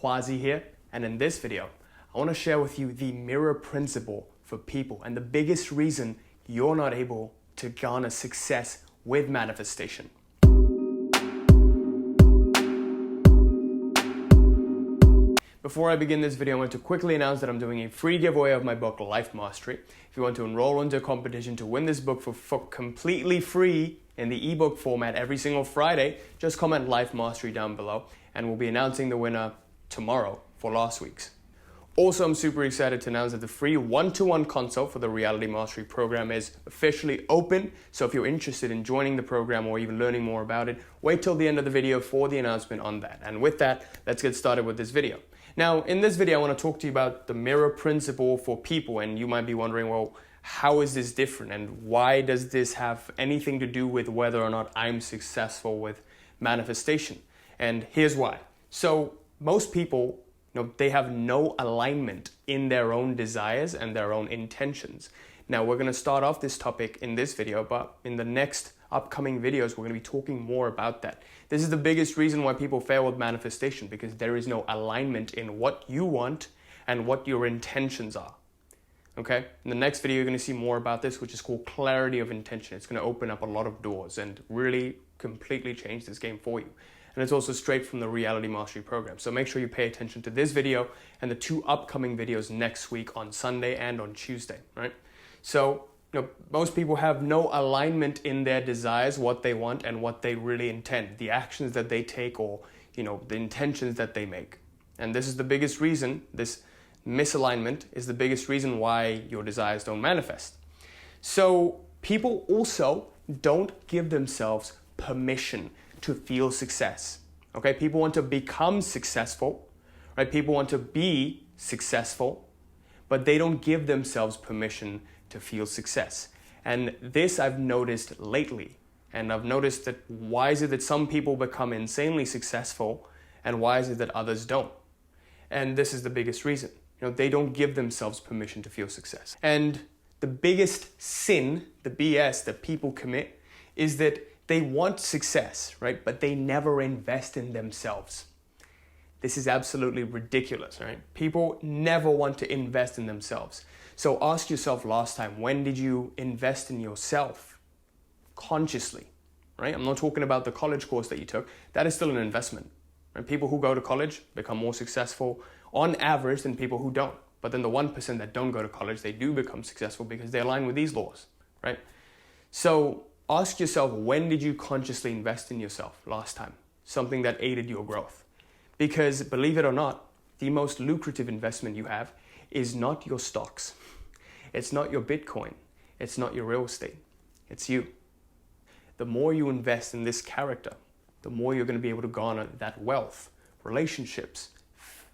Quasi here, and in this video, I want to share with you the mirror principle for people and the biggest reason you're not able to garner success with manifestation. Before I begin this video, I want to quickly announce that I'm doing a free giveaway of my book, Life Mastery. If you want to enroll into a competition to win this book for completely free in the ebook format every single Friday, just comment Life Mastery down below, and we'll be announcing the winner tomorrow for last week's. Also, I'm super excited to announce that the free one-to-one consult for the Reality Mastery program is officially open. So if you're interested in joining the program or even learning more about it, wait till the end of the video for the announcement on that. And with that, let's get started with this video. Now, in this video, I want to talk to you about the mirror principle for people. And you might be wondering, well, how is this different? And why does this have anything to do with whether or not I'm successful with manifestation? And here's why. So most people, they have no alignment in their own desires and their own intentions. Now, we're going to start off this topic in this video, but in the next upcoming videos, we're going to be talking more about that. This is the biggest reason why people fail with manifestation, because there is no alignment in what you want and what your intentions are. Okay? In the next video, you're going to see more about this, which is called clarity of intention. It's going to open up a lot of doors and really completely change this game for you. And it's also straight from the Reality Mastery program. So make sure you pay attention to this video and the two upcoming videos next week on Sunday and on Tuesday, right? So, most people have no alignment in their desires, what they want and what they really intend, the actions that they take or, the intentions that they make. And this is the biggest reason, this misalignment is the biggest reason why your desires don't manifest. So people also don't give themselves permission to feel success. Okay, people want to become successful, right? People want to be successful, but they don't give themselves permission to feel success. And this I've noticed lately. And I've noticed that why is it that some people become insanely successful and why is it that others don't? And this is the biggest reason. They don't give themselves permission to feel success. And the biggest sin, the BS that people commit is that they want success, right? But they never invest in themselves. This is absolutely ridiculous, right? People never want to invest in themselves. So ask yourself last time, when did you invest in yourself consciously, right? I'm not talking about the college course that you took. That is still an investment. And people who go to college become more successful on average than people who don't. But then the 1% that don't go to college, they do become successful because they align with these laws, right? So ask yourself, when did you consciously invest in yourself last time? Something that aided your growth. Because believe it or not, the most lucrative investment you have is not your stocks. It's not your Bitcoin. It's not your real estate. It's you. The more you invest in this character, the more you're going to be able to garner that wealth, relationships,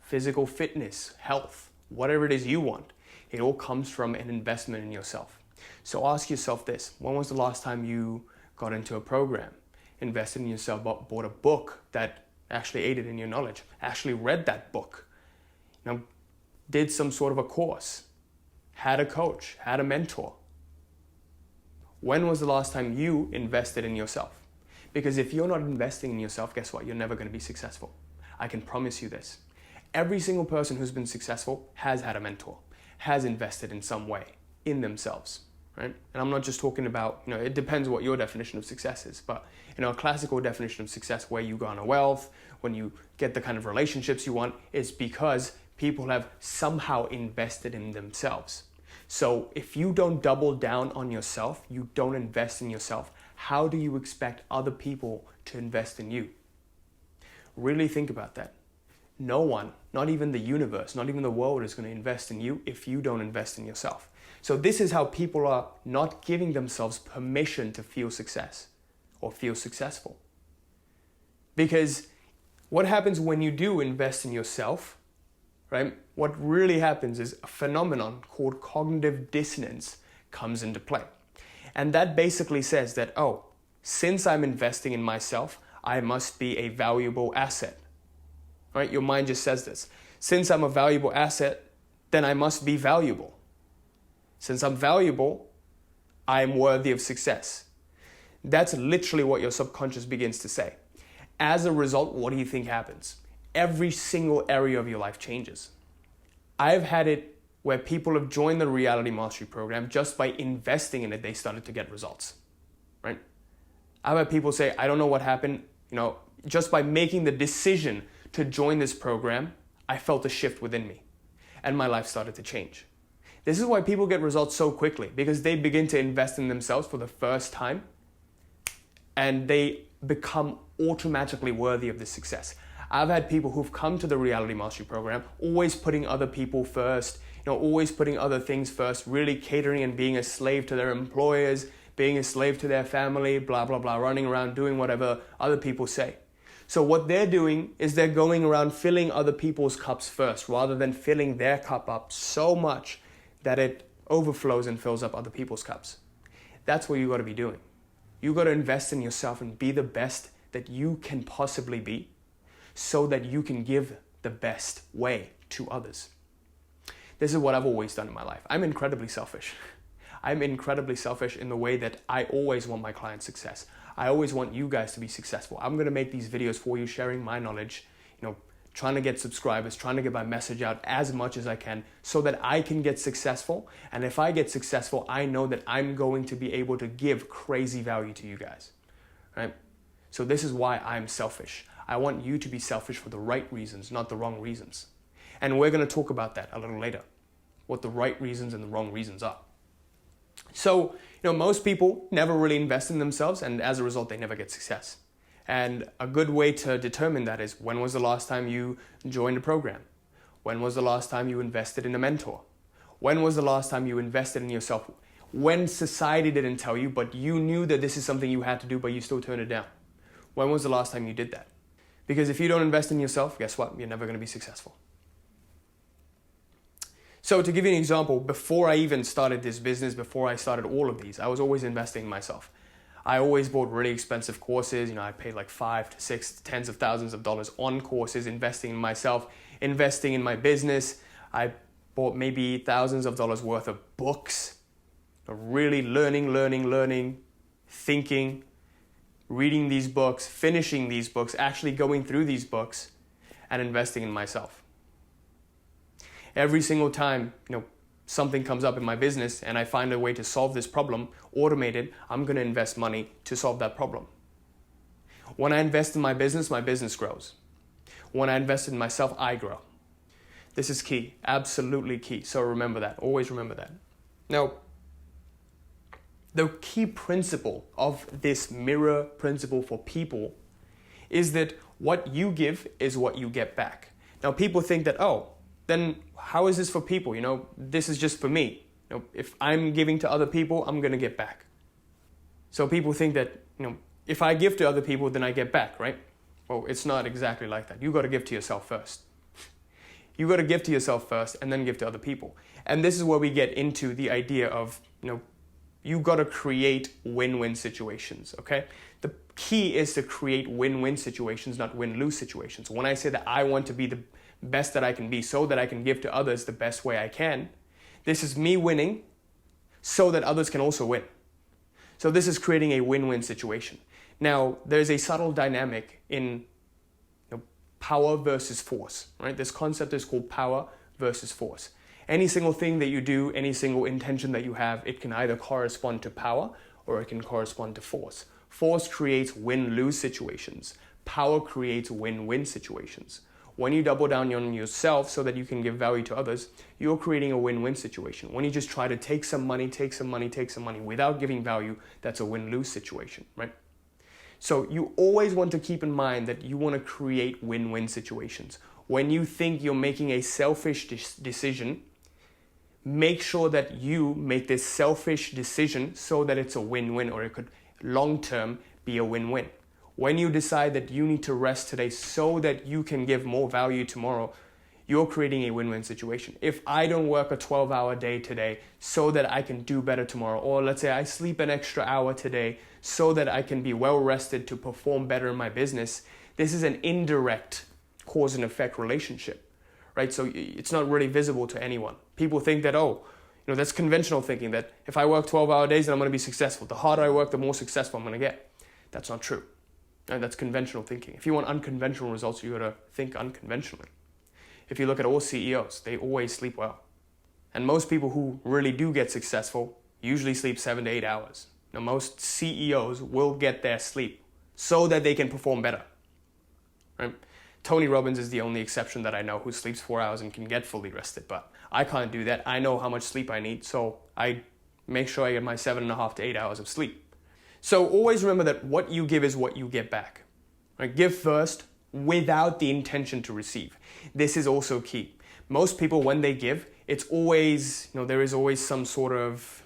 physical fitness, health, whatever it is you want. It all comes from an investment in yourself. So ask yourself this, when was the last time you got into a program, invested in yourself, bought a book that actually aided in your knowledge, actually read that book, did some sort of a course, had a coach, had a mentor? When was the last time you invested in yourself? Because if you're not investing in yourself, guess what? You're never going to be successful. I can promise you this. Every single person who's been successful has had a mentor, has invested in some way in themselves, right? And I'm not just talking about, it depends what your definition of success is, but a classical definition of success where you garner wealth, when you get the kind of relationships you want, is because people have somehow invested in themselves. So if you don't double down on yourself, you don't invest in yourself, how do you expect other people to invest in you? Really think about that. No one, not even the universe, not even the world is going to invest in you if you don't invest in yourself. So this is how people are not giving themselves permission to feel success or feel successful. Because what happens when you do invest in yourself, right? What really happens is a phenomenon called cognitive dissonance comes into play. And that basically says that, since I'm investing in myself, I must be a valuable asset. Right? Your mind just says this. Since I'm a valuable asset, then I must be valuable. Since I'm valuable, I'm worthy of success. That's literally what your subconscious begins to say. As a result, what do you think happens? every single area of your life changes. I've had it where people have joined the Reality Mastery Program just by investing in it, they started to get results, right? I've had people say, I don't know what happened, just by making the decision to join this program, I felt a shift within me and my life started to change. This is why people get results so quickly, because they begin to invest in themselves for the first time and they become automatically worthy of this success. I've had people who've come to the Reality Mastery Program always putting other people first, always putting other things first, really catering and being a slave to their employers, being a slave to their family, blah, blah, blah, running around doing whatever other people say. So what they're doing is they're going around filling other people's cups first, rather than filling their cup up so much that it overflows and fills up other people's cups. That's what you got to be doing. You got to invest in yourself and be the best that you can possibly be so that you can give the best way to others. This is what I've always done in my life. I'm incredibly selfish. I'm incredibly selfish in the way that I always want my clients' success. I always want you guys to be successful. I'm going to make these videos for you, sharing my knowledge, trying to get subscribers, trying to get my message out as much as I can so that I can get successful. And if I get successful, I know that I'm going to be able to give crazy value to you guys, right? So this is why I'm selfish. I want you to be selfish for the right reasons, not the wrong reasons. And we're going to talk about that a little later, what the right reasons and the wrong reasons are. So, most people never really invest in themselves, and as a result, they never get success. And a good way to determine that is, when was the last time you joined a program? When was the last time you invested in a mentor? When was the last time you invested in yourself? When society didn't tell you, but you knew that this is something you had to do, but you still turned it down. When was the last time you did that? Because if you don't invest in yourself, guess what? You're never going to be successful. So to give you an example, before I even started this business, before I started all of these, I was always investing in myself. I always bought really expensive courses. I paid like $5 to $6 to tens of thousands of dollars on courses, investing in myself, investing in my business. I bought maybe thousands of dollars worth of books, really learning, thinking, reading these books, finishing these books, actually going through these books and investing in myself. Every single time, something comes up in my business and I find a way to solve this problem, automated, I'm going to invest money to solve that problem. When I invest in my business grows. When I invest in myself, I grow. This is key, absolutely key. So remember that, always remember that. Now, the key principle of this mirror principle for people is that what you give is what you get back. Now, people think that, then how is this for people? This is just for me. If I'm giving to other people, I'm going to get back. So people think that, if I give to other people, then I get back, right? Well, it's not exactly like that. You got to give to yourself first. You got to give to yourself first and then give to other people. And this is where we get into the idea of, you got to create win-win situations, okay? The key is to create win-win situations, not win-lose situations. When I say that I want to be the best that I can be so that I can give to others the best way I can, this is me winning so that others can also win. So this is creating a win-win situation. Now, there's a subtle dynamic in power versus force, right? This concept is called power versus force. Any single thing that you do, any single intention that you have, it can either correspond to power or it can correspond to force. Force creates win-lose situations. Power creates win-win situations. When you double down on yourself so that you can give value to others, you're creating a win-win situation. When you just try to take some money without giving value, that's a win-lose situation, right? So you always want to keep in mind that you want to create win-win situations. When you think you're making a selfish decision, make sure that you make this selfish decision so that it's a win-win, or it could long-term be a win-win. When you decide that you need to rest today so that you can give more value tomorrow, you're creating a win-win situation. If I don't work a 12-hour day today so that I can do better tomorrow, or let's say I sleep an extra hour today so that I can be well rested to perform better in my business, this is an indirect cause and effect relationship, right? So it's not really visible to anyone. People think that, that's conventional thinking, that if I work 12-hour days, then I'm going to be successful. The harder I work, the more successful I'm going to get. That's not true. And that's conventional thinking. If you want unconventional results, you gotta think unconventionally. If you look at all CEOs, they always sleep well. And most people who really do get successful usually sleep 7 to 8 hours. Now, most CEOs will get their sleep so that they can perform better. Right? Tony Robbins is the only exception that I know who sleeps 4 hours and can get fully rested, but I can't do that. I know how much sleep I need, so I make sure I get my 7.5 to 8 hours of sleep. So always remember that what you give is what you get back. Right? Give first without the intention to receive. This is also key. Most people, when they give, it's always, there is always some sort of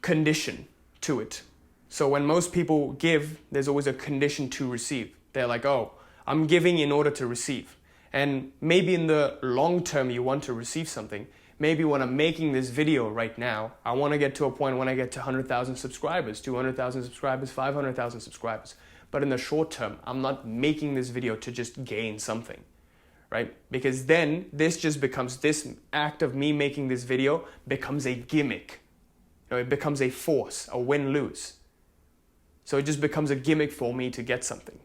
condition to it. So when most people give, there's always a condition to receive. They're like, oh, I'm giving in order to receive. And maybe in the long term, you want to receive something. Maybe when I'm making this video right now, I want to get to a point when I get to 100,000 subscribers, 200,000 subscribers, 500,000 subscribers. But in the short term, I'm not making this video to just gain something, right? Because then this act of me making this video becomes a gimmick. It becomes a force, a win-lose. So it just becomes a gimmick for me to get something.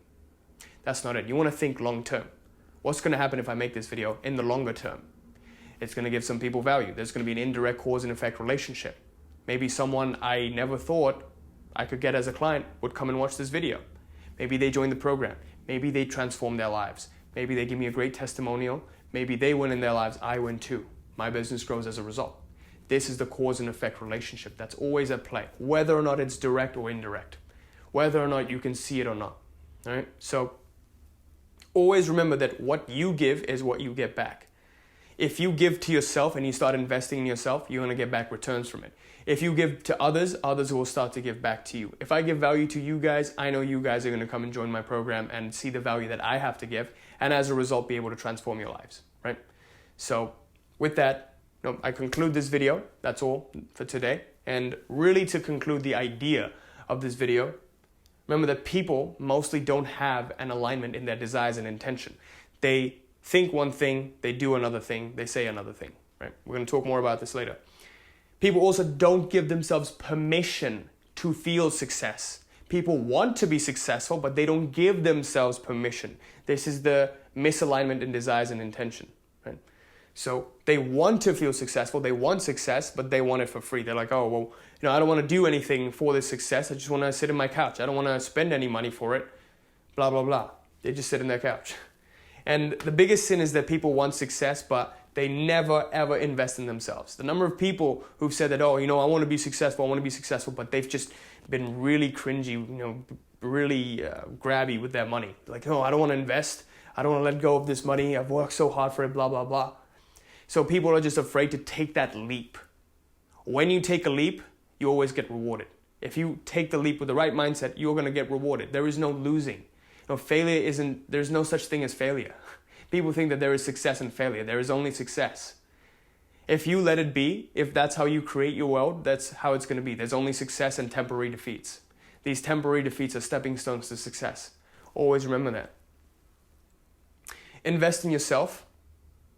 That's not it. You want to think long term. What's going to happen if I make this video in the longer term? It's going to give some people value. There's going to be an indirect cause and effect relationship. Maybe someone I never thought I could get as a client would come and watch this video. Maybe they join the program. Maybe they transform their lives. Maybe they give me a great testimonial. Maybe they win in their lives. I win too. My business grows as a result. This is the cause and effect relationship that's always at play, whether or not it's direct or indirect, whether or not you can see it or not. All right? So always remember that what you give is what you get back. If you give to yourself and you start investing in yourself, you're going to get back returns from it. If you give to others, others will start to give back to you. If I give value to you guys, I know you guys are going to come and join my program and see the value that I have to give, and as a result, be able to transform your lives, right? So with that, I conclude this video. That's all for today. And really to conclude the idea of this video, remember that people mostly don't have an alignment in their desires and intention. They think one thing, they do another thing, they say another thing, right? We're going to talk more about this later. People also don't give themselves permission to feel success. People want to be successful, but they don't give themselves permission. This is the misalignment in desires and intention, right? So they want to feel successful, they want success, but they want it for free. They're like, oh, well, I don't want to do anything for this success. I just want to sit in my couch. I don't want to spend any money for it, blah, blah, blah. They just sit in their couch. And the biggest sin is that people want success, but they never, ever invest in themselves. The number of people who've said that, oh, I want to be successful, but they've just been really cringy, really grabby with their money. Like, oh, I don't want to invest. I don't want to let go of this money. I've worked so hard for it, blah, blah, blah. So people are just afraid to take that leap. When you take a leap, you always get rewarded. If you take the leap with the right mindset, you're going to get rewarded. There is no losing. There's no such thing as failure. People think that there is success and failure. There is only success. If you let it be, if that's how you create your world, that's how it's going to be. There's only success and temporary defeats. These temporary defeats are stepping stones to success. Always remember that. Invest in yourself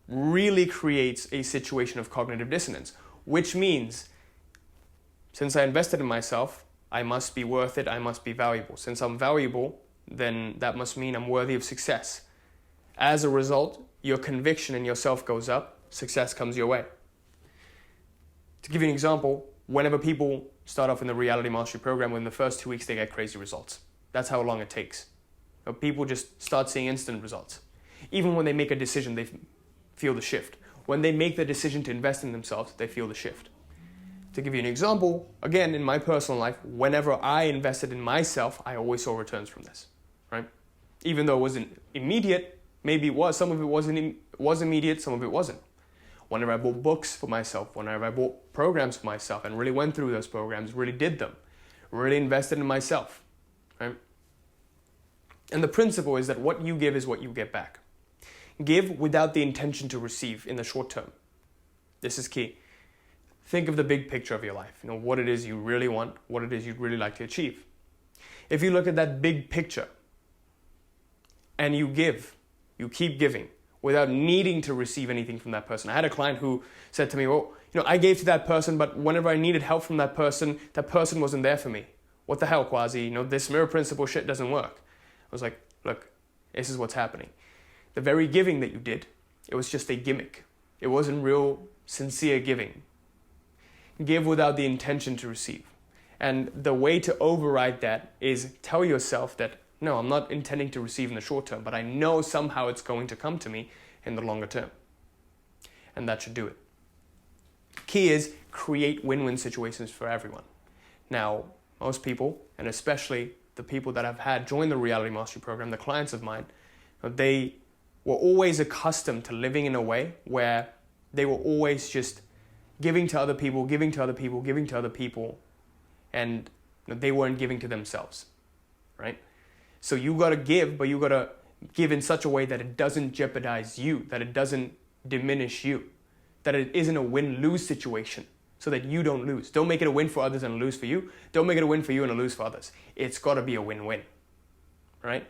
really creates a situation of cognitive dissonance, which means since I invested in myself, I must be worth it, I must be valuable. Since I'm valuable, then that must mean I'm worthy of success. As a result, your conviction in yourself goes up, success comes your way. To give you an example, whenever people start off in the Reality Mastery Program, within the first 2 weeks they get crazy results. That's how long it takes. People just start seeing instant results. Even when they make a decision, they feel the shift. When they make the decision to invest in themselves, they feel the shift. To give you an example, again, in my personal life, whenever I invested in myself, I always saw returns from this, right? Even though it wasn't immediate, maybe it was, some of it was immediate, some of it wasn't. Whenever I bought books for myself, whenever I bought programs for myself and really went through those programs, really did them, really invested in myself, right? And the principle is that what you give is what you get back. Give without the intention to receive in the short term. This is key. Think of the big picture of your life. What it is you really want, what it is you'd really like to achieve. If you look at that big picture and you give, you keep giving without needing to receive anything from that person. I had a client who said to me, well, I gave to that person, but whenever I needed help from that person wasn't there for me. What the hell, Quasi? This mirror principle shit doesn't work. was like, look, this is what's happening. The very giving that you did, it was just a gimmick. It wasn't real, sincere giving. Give without the intention to receive. And the way to override that is tell yourself that, no, I'm not intending to receive in the short term, but I know somehow it's going to come to me in the longer term. And that should do it. Key is create win-win situations for everyone. Now, most people, and especially the people that I've had join the Reality Mastery Program, the clients of mine, they were always accustomed to living in a way where they were always just giving to other people, giving to other people, giving to other people, and they weren't giving to themselves, right? So you got to give, but you got to give in such a way that it doesn't jeopardize you, that it doesn't diminish you, that it isn't a win-lose situation, so that you don't lose. Don't make it a win for others and a lose for you. Don't make it a win for you and a lose for others. It's got to be a win-win, right?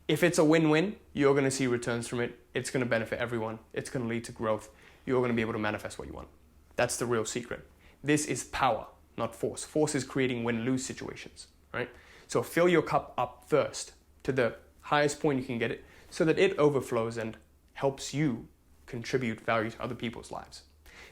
If it's a win-win, you're going to see returns from it. It's going to benefit everyone. It's going to lead to growth. You're going to be able to manifest what you want. That's the real secret. This is power, not force. Force is creating win-lose situations, right? So fill your cup up first to the highest point you can get it so that it overflows and helps you contribute value to other people's lives.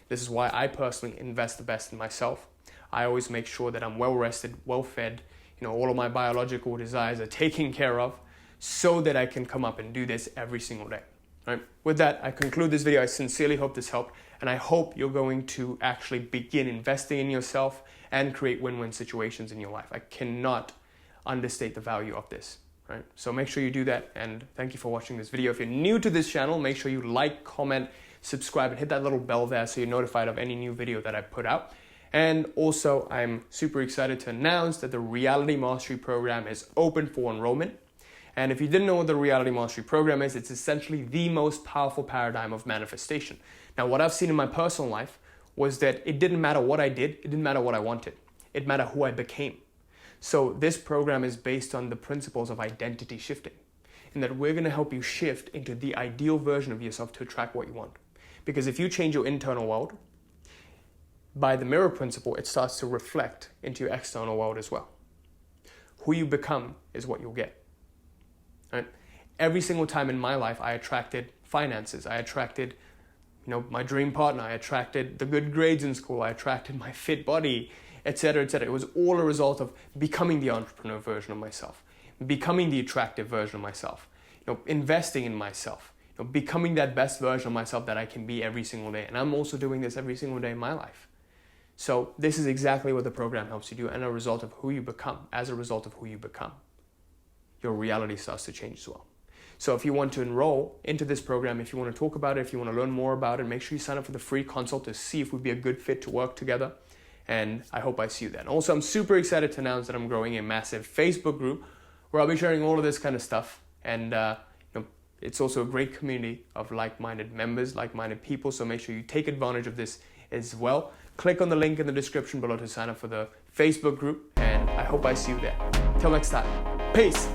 This is why I personally invest the best in myself. I always make sure that I'm well rested, well fed, all of my biological desires are taken care of so that I can come up and do this every single day. All right. With that, I conclude this video. I sincerely hope this helped, and I hope you're going to actually begin investing in yourself and create win-win situations in your life. I cannot understate the value of this. Right? So make sure you do that, and thank you for watching this video. If you're new to this channel, make sure you like, comment, subscribe, and hit that little bell there so you're notified of any new video that I put out. And also, I'm super excited to announce that the Reality Mastery Program is open for enrollment. And if you didn't know what the Reality Mastery Program is, it's essentially the most powerful paradigm of manifestation. Now, what I've seen in my personal life was that it didn't matter what I did, it didn't matter what I wanted. It mattered who I became. So this program is based on the principles of identity shifting, in that we're going to help you shift into the ideal version of yourself to attract what you want. Because if you change your internal world, by the mirror principle, it starts to reflect into your external world as well. Who you become is what you'll get. Right? Every single time in my life, I attracted finances. I attracted, my dream partner. I attracted the good grades in school. I attracted my fit body, etc., etc. It was all a result of becoming the entrepreneur version of myself, becoming the attractive version of myself, investing in myself, becoming that best version of myself that I can be every single day. And I'm also doing this every single day in my life. So this is exactly what the program helps you do, and a result of who you become. As a result of who you become, your reality starts to change as well. So if you want to enroll into this program, if you want to talk about it, if you want to learn more about it, make sure you sign up for the free consult to see if we'd be a good fit to work together. And I hope I see you then. Also, I'm super excited to announce that I'm growing a massive Facebook group where I'll be sharing all of this kind of stuff. And it's also a great community of like-minded members, like-minded people. So make sure you take advantage of this as well. Click on the link in the description below to sign up for the Facebook group. And I hope I see you there. Till next time. Peace.